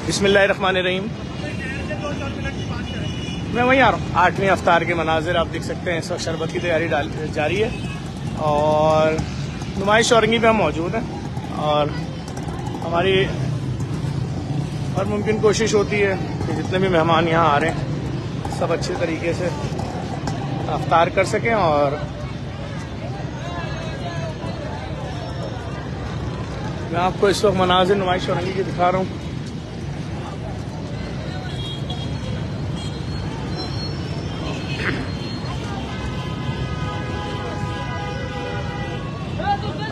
बिस्मिल्लाहिर्रहमानिर्रहीम। मैं वहीं आ रहा हूँ। 8वीं अफ्तार के मनाजिर आप देख सकते हैं। इस वक्त शरबत की तैयारी जारी है और नुमाइश औरंगी पे हम मौजूद हैं और हमारी हर मुमकिन कोशिश होती है कि जितने भी मेहमान यहाँ आ रहे हैं सब अच्छे तरीके से अफ्तार कर सकें। और मैं आपको इस वक्त मनाजिर नुमाइश औरंगी की दिखा रहा हूँ।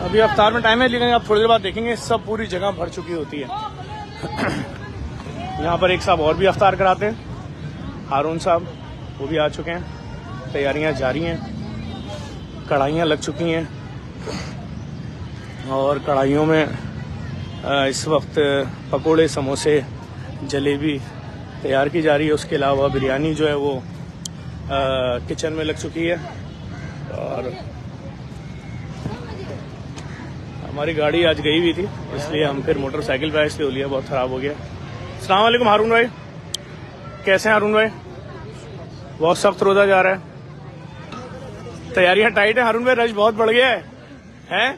अभी अफ्तार में टाइम है, लेकिन आप थोड़ी देर बाद देखेंगे सब पूरी जगह भर चुकी होती है। यहाँ पर एक साहब और भी अफ्तार कराते हैं, हारून साहब, वो भी आ चुके हैं। तैयारियां जारी हैं, कढ़ाइयाँ लग चुकी हैं और कढ़ाइयों में इस वक्त पकोड़े, समोसे, जलेबी तैयार की जा रही है। उसके अलावा बिरयानी जो है वो किचन में लग चुकी है। और हमारी गाड़ी आज गई हुई थी, इसलिए हम फिर मोटरसाइकिल पे आए, इसलिए ओलिया बहुत ख़राब हो गया। अस्सलाम वालेकुम हारून भाई, कैसे हैं हारून भाई? बहुत सख्त रोज़ा जा रहा है, तैयारियां टाइट है हारून भाई, रश बहुत बढ़ गया है, हैं?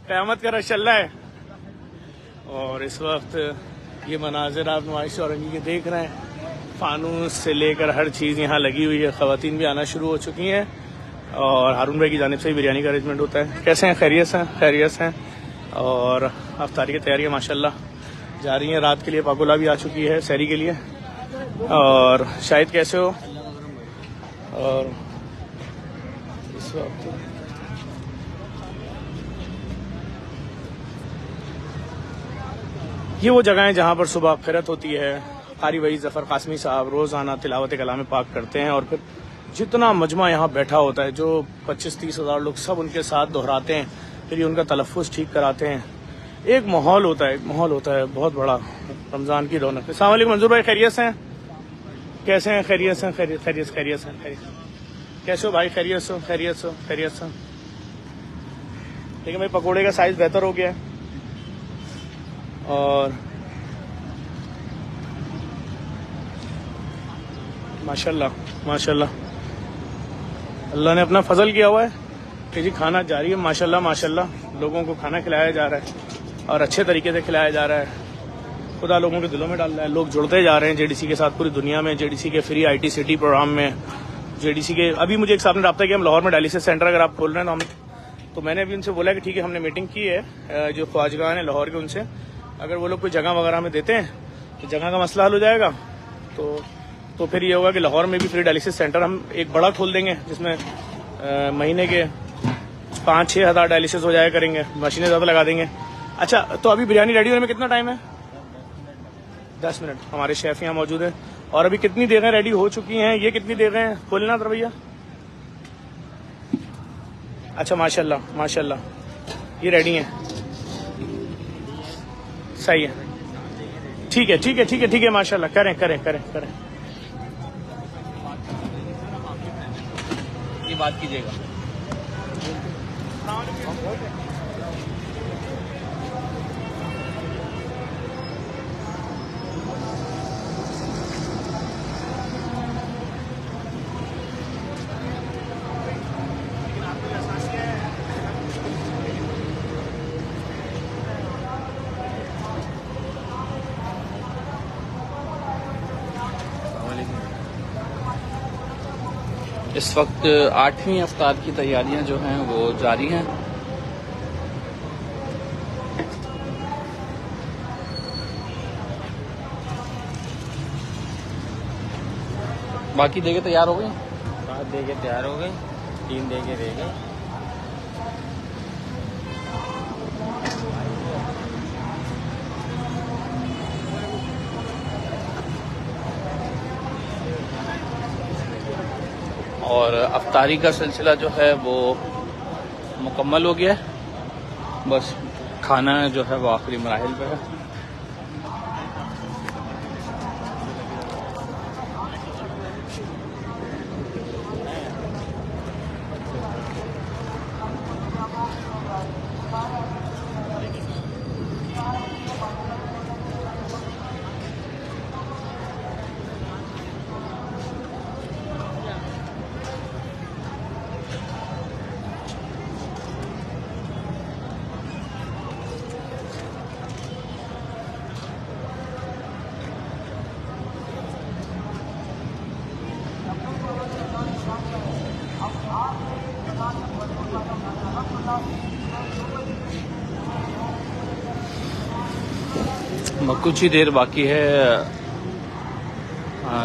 क़यामत का रश चल रहा है। और इस वक्त ये मनाजिर आप नुमाइश औरंगी के देख रहे हैं। फानूस से लेकर हर चीज़ यहाँ लगी हुई है। ख़वातीन भी आना शुरू हो चुकी हैं और हारून भाई की जानिब से ही बिरयानी का अरेंजमेंट होता है। कैसे हैं? खैरियत हैं? खैरियत हैं। और अफ्तारी की तैयारियाँ माशाल्लाह जारी हैं। रात के लिए पाकोला भी आ चुकी है सहरी के लिए। और शायद कैसे हो? और इस वक्त ये वो जगह है जहाँ पर सुबह खैरत होती है। कारी वही ज़फ़र कासमी साहब रोज़ाना तिलावत कलाम पाक करते हैं और फिर जितना मजमा यहाँ बैठा होता है, जो 25-30 हज़ार लोग सब उनके साथ दोहराते हैं, फिर ये उनका तलफ़्फ़ुज़ ठीक कराते हैं। एक माहौल होता है, बहुत बड़ा रमज़ान की रौनक। अस्सलाम वालेकुम मंजूर भाई, खैरियत हैं? कैसे हैं? खैरियत हैं? खैरियत हैं? कैसे हो भाई? खैरियत से? ठीक है भाई, पकौड़े का साइज़ बेहतर हो गया है और माशाल्लाह अल्लाह ने अपना फजल किया हुआ है कि जी खाना जारी है। माशाल्लाह लोगों को खाना खिलाया जा रहा है और अच्छे तरीके से खिलाया जा रहा है। खुदा लोगों के दिलों में डाल रहा है, लोग जुड़ते जा रहे हैं जेडीसी के साथ पूरी दुनिया में। जेडीसी के फ्री IT सिटी प्रोग्राम में, जेडीसी के अभी मुझे एक साहब ने रब्ता किया, हम लाहौर में डायलिसिस सेंटर अगर आप खोल रहे हैं तो मैंने अभी उनसे बोला कि ठीक है, हमने मीटिंग की है जो ख्वाजगान है लाहौर के, उनसे अगर वो लोग कोई जगह वगैरह में देते हैं तो जगह का मसला हल हो जाएगा। तो फिर ये होगा कि लाहौर में भी फ्री डायलिसिस सेंटर हम एक बड़ा खोल देंगे, जिसमें महीने के 5-6 हज़ार डायलिसिस हो जाया करेंगे, मशीनें ज़्यादा लगा देंगे। अच्छा, तो अभी बिरयानी रेडी होने में कितना टाइम है? 10 मिनट। हमारे शेफ़ यहाँ मौजूद है। और अभी कितनी देर रेडी हो चुकी हैं? ये कितनी देर हैं? खोलना था भैया। अच्छा, माशाल्लाह ये रेडी हैं। सही है, ठीक है माशाल्लाह। करें। ये बात कीजिएगा। इस वक्त 8वीं अफ्तार की तैयारियां जो हैं वो जारी हैं। बाकी देगे तैयार हो गई? 7 देगे तैयार हो गई, 3 देगे रह गए। और अफ्तारी का सिलसिला जो है वो मुकम्मल हो गया है, बस खाना जो है वो आखिरी मराहिल पे है। कुछ ही देर बाकी है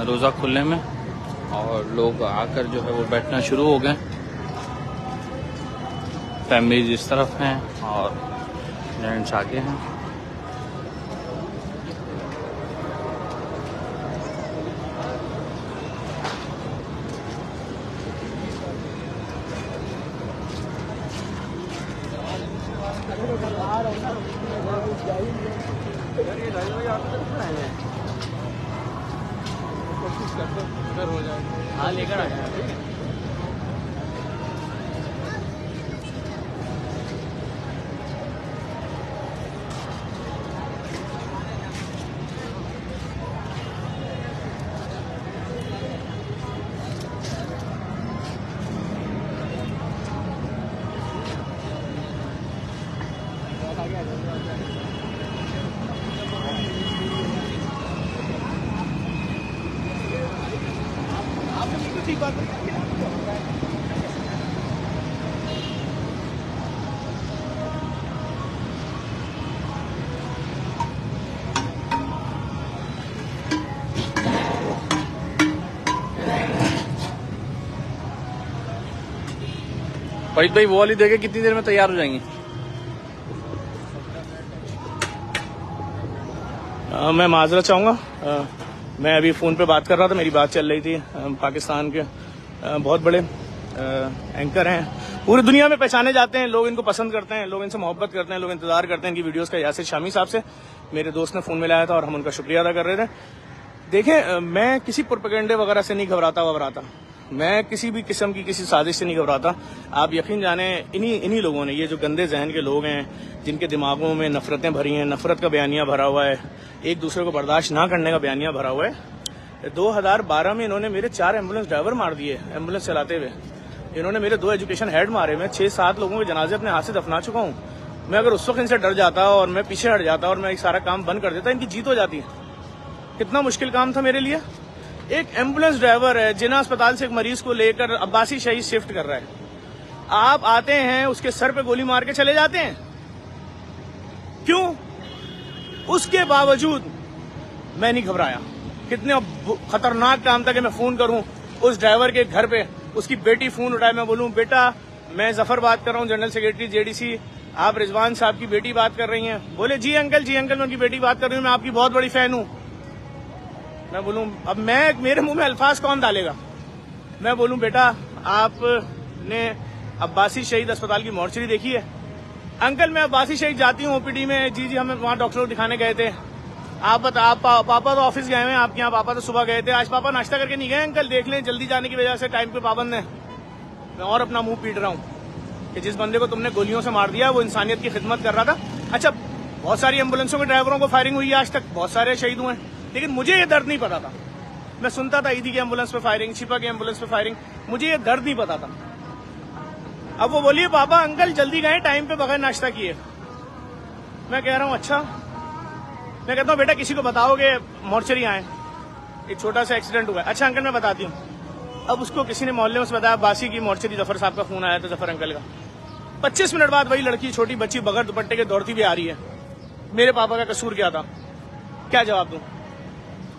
रोज़ा खुलने में और लोग आकर जो है वो बैठना शुरू हो गए। फैमिलीज इस तरफ हैं और जेंट्स आगे हैं। हाँ लेकर आ जाए। फरीद भाई वो वाली देखे कितनी देर में तैयार हो जाएंगी? मैं माजरा चाहूँगा। मैं अभी फ़ोन पे बात कर रहा था, मेरी बात चल रही थी। पाकिस्तान के बहुत बड़े एंकर हैं, पूरी दुनिया में पहचाने जाते हैं, लोग इनको पसंद करते हैं, लोग इनसे मोहब्बत करते हैं, लोग इंतजार करते हैं इनकी वीडियोस का। यासिर शामी साहब से मेरे दोस्त ने फ़ोन मिलाया था और हम उनका शुक्रिया अदा कर रहे थे। देखें, मैं किसी प्रोपेगेंडे वगैरह से नहीं घबराता, मैं किसी भी किस्म की किसी साजिश से नहीं घबराता। आप यकीन जाने इन्हीं लोगों ने, ये जो गंदे जहन के लोग हैं जिनके दिमागों में नफरतें भरी हैं, नफरत का बयानिया भरा हुआ है, एक दूसरे को बर्दाश्त ना करने का बयानिया भरा हुआ है। 2012 में इन्होंने मेरे 4 एम्बुलेंस ड्राइवर मार दिए एम्बुलेंस चलाते हुए। इन्होंने मेरे 2 एजुकेशन हेड मारे। मैं 6-7 लोगों के जनाजे अपने हाथ से दफना चुका हूँ। मैं अगर उस वक्त इनसे डर जाता और मैं पीछे हट जाता और मैं एक सारा काम बंद कर देता, इनकी जीत हो जाती है। कितना मुश्किल काम था मेरे लिए। एक एम्बुलेंस ड्राइवर है, जिन्ना अस्पताल से एक मरीज को लेकर अब्बासी शहीद शिफ्ट कर रहा है। आप आते हैं, उसके सर पे गोली मार के चले जाते हैं। क्यों? उसके बावजूद मैं नहीं घबराया। कितने खतरनाक काम था कि मैं फोन करूं उस ड्राइवर के घर पे, उसकी बेटी फोन उठाए, मैं बोलूं बेटा मैं जफर बात कर रहा हूं, जनरल सेक्रेटरी जेडीसी, आप रिजवान साहब की बेटी बात कर रही हैं? बोले जी अंकल मैं उनकी बेटी बात कर रही हूँ, मैं आपकी बहुत बड़ी फैन हूँ। मैं बोलूं अब मेरे मुंह में अल्फाज कौन डालेगा? मैं बोलूं बेटा आपने अब्बासी शहीद अस्पताल की मॉर्चरी देखी है? अंकल मैं अब्बासी शहीद जाती हूँ ओपीडी में। जी हम वहाँ डॉक्टर को दिखाने गए थे। आप पापा तो ऑफिस गए हैं, आपके यहाँ पापा तो सुबह गए थे। आज पापा नाश्ता करके नहीं गए? अंकल देख लें, जल्दी जाने की वजह से टाइम पे पाबंद है। मैं और अपना मुंह पीट रहा हूँ कि जिस बंदे को तुमने गोलियों से मार दिया वो इंसानियत की खिदमत कर रहा था। अच्छा, बहुत सारी एम्बुलेंसों के ड्राइवरों को फायरिंग हुई है आज तक, बहुत सारे शहीद हुए हैं, लेकिन मुझे ये दर्द नहीं पता था। मैं सुनता था ईदी की एम्बुलेंस पे फायरिंग, शिपा की एम्बुलेंस पे फायरिंग, मुझे ये दर्द नहीं पता था। अब वो बोलिए पापा अंकल जल्दी गए टाइम पे बगैर नाश्ता किए। मैं कह रहा हूँ अच्छा। मैं कहता हूँ बेटा किसी को बताओगे मॉर्चरी आए, एक छोटा सा एक्सीडेंट हुआ है। अच्छा अंकल मैं बताती हूँ। अब उसको किसी ने मोहल्ले में बताया बासी की मॉर्चरी, जफर साहब का फोन आया था, जफर अंकल का। 25 मिनट बाद वही लड़की, छोटी बच्ची बगैर दुपट्टे के दौड़ती भी आ रही है। मेरे पापा का कसूर क्या था? क्या जवाब दूं?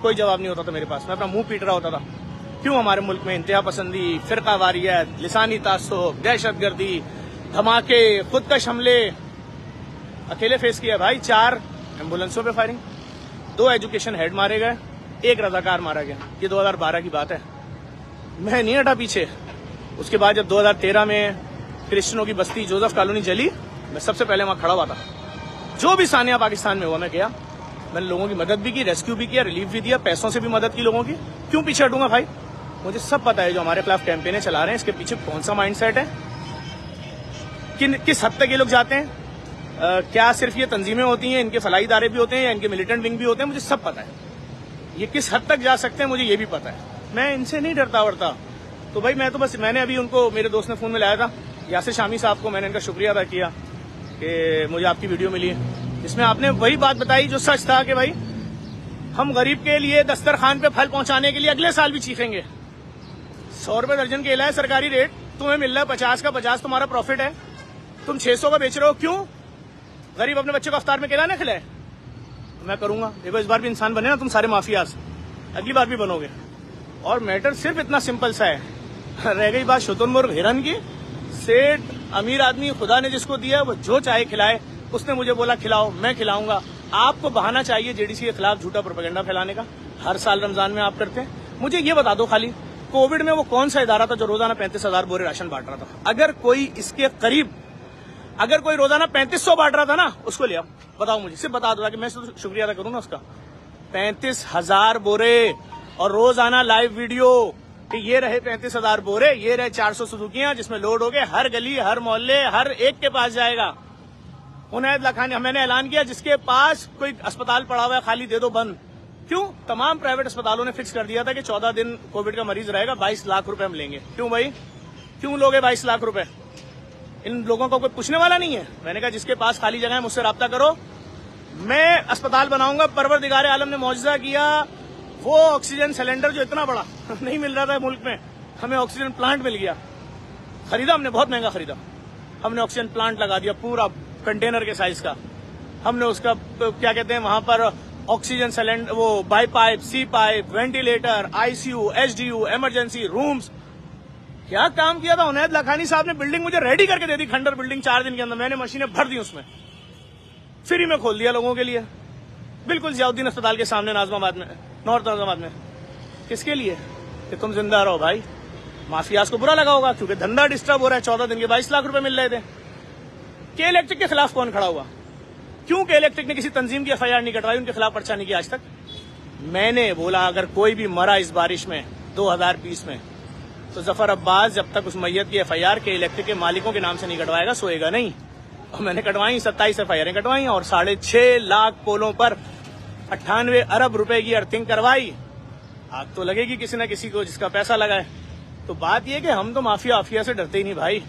कोई जवाब नहीं होता था मेरे पास। मैं अपना मुंह पीट रहा होता था। क्यों हमारे मुल्क में इंतहा पसंदी, फिरका वारियत, लिसानी तासुब, दहशतगर्दी, धमाके, खुदकश हमले अकेले फेस किया भाई। 4 एम्बुलेंसों पे फायरिंग, 2 एजुकेशन हेड मारे गए, 1 रजाकार मारा गया। ये 2012 की बात है। मैं नहीं हटा पीछे। उसके बाद जब 2013 में क्रिश्चियनों की बस्ती जोसेफ कॉलोनी जली, मैं सबसे पहले वहां खड़ा हुआ था। जो भी सानिया पाकिस्तान में हुआ मैं गया, मैंने लोगों की मदद भी की, रेस्क्यू भी किया, रिलीफ भी दिया, पैसों से भी मदद की लोगों की। क्यों पीछे हटूंगा भाई? मुझे सब पता है जो हमारे खिलाफ कैंपेनें चला रहे हैं इसके पीछे कौन सा माइंडसेट है, किस हद तक ये लोग जाते हैं। क्या सिर्फ ये तंजीमें होती हैं, इनके फलाई इदारे भी होते हैं या इनके मिलिटेंट विंग भी होते हैं, मुझे सब पता है। ये किस हद तक जा सकते हैं मुझे ये भी पता है। मैं इनसे नहीं डरता वरता। तो भाई मैंने अभी उनको, मेरे दोस्त ने फोन में लाया था यासिर शामी साहब को, मैंने इनका शुक्रिया अदा किया कि मुझे आपकी वीडियो मिली है, जिसमें आपने वही बात बताई जो सच था कि भाई हम गरीब के लिए दस्तरखान पे फल पहुंचाने के लिए अगले साल भी चीखेंगे। 100 रुपए दर्जन केला है सरकारी रेट, तुम्हें मिल रहा है 50 का, 50 तुम्हारा प्रॉफिट है, तुम 600 का बेच रहे हो। क्यों? गरीब अपने बच्चे को अफ्तार में केला ना खिलाए? मैं करूंगा। देखो इस बार भी इंसान बने ना तुम सारे माफियाज, अगली बार भी बनोगे। और मैटर सिर्फ इतना सिंपल सा है। रह गई बात शुतुरमुर्ग हिरन की, सेठ अमीर आदमी खुदा ने जिसको दिया वो जो चाहे खिलाए। उसने मुझे बोला खिलाओ, मैं खिलाऊंगा। आपको बहाना चाहिए जेडीसी के खिलाफ झूठा प्रोपेगेंडा फैलाने का। हर साल रमजान में आप करते हैं। मुझे ये बता दो खाली, कोविड में वो कौन सा इदारा था जो रोजाना 35,000 बोरे राशन बांट रहा था? अगर कोई इसके करीब, अगर कोई रोजाना 3500 बांट रहा था ना, उसको ले आओ, बताओ मुझे, सिर्फ बता दो ताकि मैं शुक्रिया अदा करूं ना उसका। 35,000 बोरे और रोजाना लाइव वीडियो कि ये रहे 35,000 बोरे, ये रहे 400 सुजुकियां जिसमें लोड हो गए, हर गली, हर मोहल्ले, हर एक के पास जाएगा। उनैद लखानी मैंने ऐलान किया जिसके पास कोई अस्पताल पड़ा हुआ है खाली दे दो बंद। क्यों? तमाम प्राइवेट अस्पतालों ने फिक्स कर दिया था कि 14 दिन कोविड का मरीज रहेगा, 22 लाख रुपए हम लेंगे। क्यों भाई, क्यों लोगे 22 लाख रुपए? इन लोगों को कोई पूछने वाला नहीं है। मैंने कहा जिसके पास खाली जगह है मुझसे राब्ता करो, मैं अस्पताल बनाऊंगा। परवरदिगार आलम ने मौजज़ा किया, वो ऑक्सीजन सिलेंडर जो इतना बड़ा नहीं मिल रहा था मुल्क में, हमें ऑक्सीजन प्लांट मिल गया। खरीदा हमने, बहुत महंगा खरीदा। हमने ऑक्सीजन प्लांट लगा दिया पूरा कंटेनर के साइज का। हमने उसका क्या कहते हैं वहां पर ऑक्सीजन सिलेंडर, वो BiPAP, CPAP, ventilator, ICU, HDU, emergency rooms, क्या काम किया था। उनैद लखानी साहब ने बिल्डिंग मुझे रेडी करके दे दी, खंडर बिल्डिंग 4 दिन के अंदर। मैंने मशीनें भर दी उसमें, फ्री में खोल दिया लोगों के लिए, बिल्कुल जियाउद्दीन अस्पताल के सामने नाज़िमाबाद में, नॉर्थ नाज़िमाबाद में। किसके लिए? कि तुम जिंदा रहो भाई। माफियाज को बुरा लगा होगा क्योंकि धंधा डिस्टर्ब हो रहा है। 14 दिन के 22 लाख रुपए मिल रहे थे। के इलेक्ट्रिक के खिलाफ कौन खड़ा हुआ? क्यों के इलेक्ट्रिक ने किसी तंजीम की एफआईआर नहीं कटवाई, उनके खिलाफ पर्चा नहीं किया आज तक? मैंने बोला अगर कोई भी मरा इस बारिश में 2020 में, तो जफर अब्बास जब तक उस मैयत की एफआईआर के इलेक्ट्रिक के मालिकों के नाम से नहीं कटवाएगा सोएगा नहीं। और मैंने कटवाई, 27 एफआईआर कटवाई और 6.5 लाख पोलों पर 98 अरब रुपए की अर्थिंग करवाई। आग तो लगेगी किसी न किसी को जिसका पैसा लगा है। तो बात यह कि हम तो माफिया से डरते ही नहीं भाई।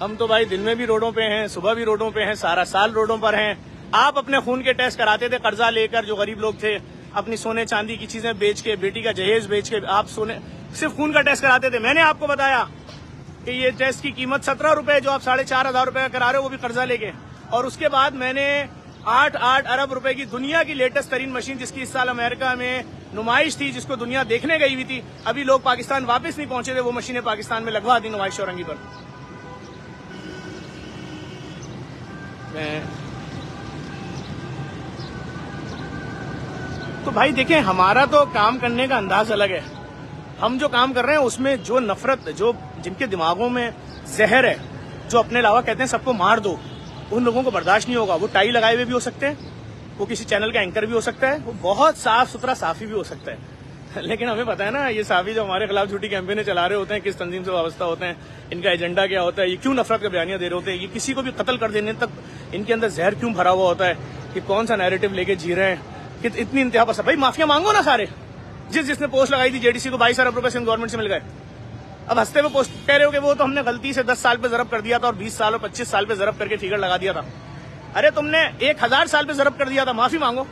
हम तो भाई दिन में भी रोडों पे हैं, सुबह भी रोडों पे हैं, सारा साल रोडों पर हैं। आप अपने खून के टेस्ट कराते थे कर्जा लेकर, जो गरीब लोग थे अपनी सोने चांदी की चीजें बेच के, बेटी का जहेज बेच के आप सोने सिर्फ खून का टेस्ट कराते थे। मैंने आपको बताया कि ये टेस्ट की कीमत 17 रुपए जो आप 4,500 रुपए का करा रहे हो, वो भी कर्जा लेके। और उसके बाद मैंने 8 अरब रुपए की दुनिया की लेटेस्ट तरीन मशीन, जिसकी इस साल अमेरिका में नुमाइश थी, जिसको दुनिया देखने गई हुई थी, अभी लोग पाकिस्तान वापस नहीं पहुंचे थे, वो मशीनें पाकिस्तान में लगवा दी नुमाइश औरंगी पर। तो भाई देखें, हमारा तो काम करने का अंदाज अलग है। हम जो काम कर रहे हैं उसमें जो नफरत, जो जिनके दिमागों में जहर है, जो अपने अलावा कहते हैं सबको मार दो, उन लोगों को बर्दाश्त नहीं होगा। वो टाई लगाए हुए भी हो सकते हैं, वो किसी चैनल का एंकर भी हो सकता है, वो बहुत साफ सुथरा साफी भी हो सकता है। लेकिन हमें पता है ना, ये साफी जो हमारे खिलाफ झूठी कैंपेनें चला रहे होते हैं, किस तंजीम से वाबस्ता होते हैं, इनका एजेंडा क्या होता है, ये क्यों नफरत का बयानियां दे रहे होते हैं, ये किसी को भी कत्ल कर देने तक इनके अंदर जहर क्यों भरा हुआ होता है, कि कौन सा नैरेटिव लेके जी रहे हैं, कि इतनी इंतहा पसंद। भाई माफिया मांगो ना सारे। जिसने पोस्ट लगाई थी जेडीसी को 22 अरब रुपए सिंध गवर्नमेंट से मिल गए। अब हंसते हुए पोस्ट कह रहे हो कि वो तो हमने गलती से 10 साल पे जरब कर दिया था और 20 साल और 25 साल पे जरब करके फिगर लगा दिया था। अरे तुमने 1000 साल पे जरब कर दिया था, माफी मांगो।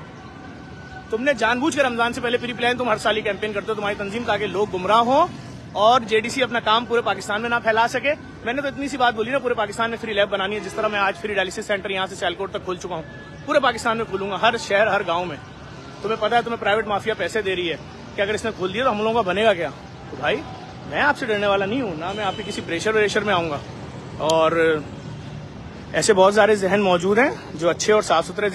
तुमने जानबूझ के रमजान से पहले प्री प्लान तुम हर साल ही कैंपेन करते हो, तुम्हारी तंजीम, ताकि लोग गुमराह हो और जेडीसी अपना काम पूरे पाकिस्तान में ना फैला सके। मैंने तो इतनी सी बात बोली ना, पूरे पाकिस्तान में फ्री लैब बनानी है। जिस तरह मैं आज फ्री डायलिसिस सेंटर यहाँ से सियालकोट तक खोल चुका हूँ, पूरे पाकिस्तान में खोलूंगा, हर शहर हर गाँव में। तुम्हें पता है तुम्हें प्राइवेट माफिया पैसे दे रही है कि अगर इसने खोल दिया तो हम लोगों का बनेगा क्या? तो भाई मैं आपसे डरने वाला नहीं हूँ, ना मैं आपके किसी प्रेशर वेशर में आऊंगा। और ऐसे बहुत सारे जहन मौजूद हैं जो अच्छे और साफ सुथरे